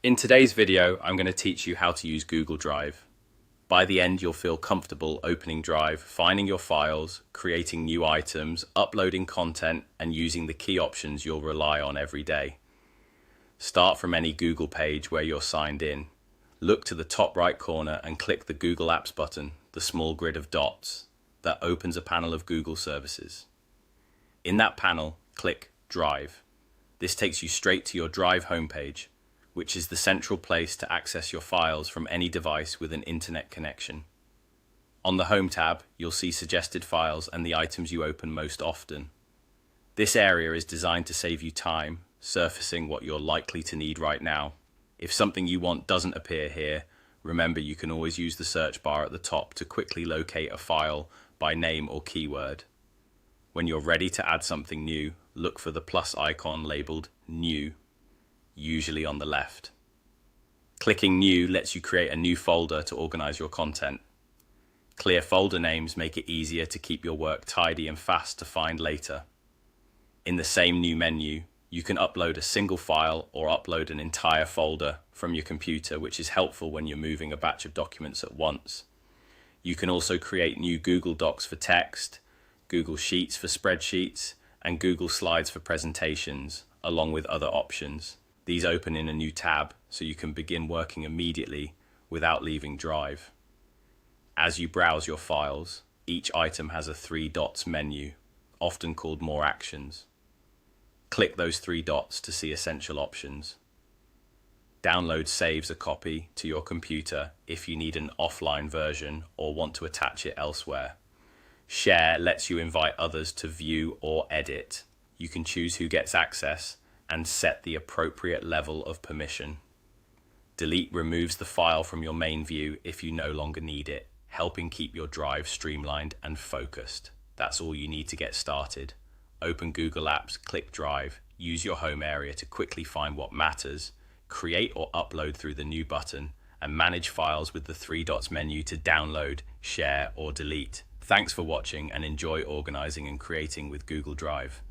In today's video, I'm going to teach you how to use Google Drive. By the end, you'll feel comfortable opening Drive, finding your files, creating new items, uploading content, and using the key options you'll rely on every day. Start from any Google page where you're signed in. Look to the top right corner and click the Google Apps button, the small grid of dots, that opens a panel of Google services. In that panel, click Drive. This takes you straight to your Drive homepage, which is the central place to access your files from any device with an internet connection. On the Home tab, you'll see suggested files and the items you open most often. This area is designed to save you time, surfacing what you're likely to need right now. If something you want doesn't appear here, remember you can always use the search bar at the top to quickly locate a file by name or keyword. When you're ready to add something new, look for the plus icon labeled New, usually on the left. Clicking New lets you create a new folder to organize your content. Clear folder names make it easier to keep your work tidy and fast to find later. In the same new menu, you can upload a single file or upload an entire folder from your computer, which is helpful when you're moving a batch of documents at once. You can also create new Google Docs for text, Google Sheets for spreadsheets, and Google Slides for presentations, along with other options. These open in a new tab, so you can begin working immediately without leaving Drive. As you browse your files, each item has a 3 dots menu, often called More Actions. Click those 3 dots to see essential options. Download saves a copy to your computer if you need an offline version or want to attach it elsewhere. Share lets you invite others to view or edit. You can choose who gets access and set the appropriate level of permission. Delete removes the file from your main view if you no longer need it, helping keep your Drive streamlined and focused. That's all you need to get started. Open Google Apps, click Drive, use your home area to quickly find what matters, create or upload through the New button, and manage files with the 3 dots menu to download, share, or delete. Thanks for watching and enjoy organizing and creating with Google Drive.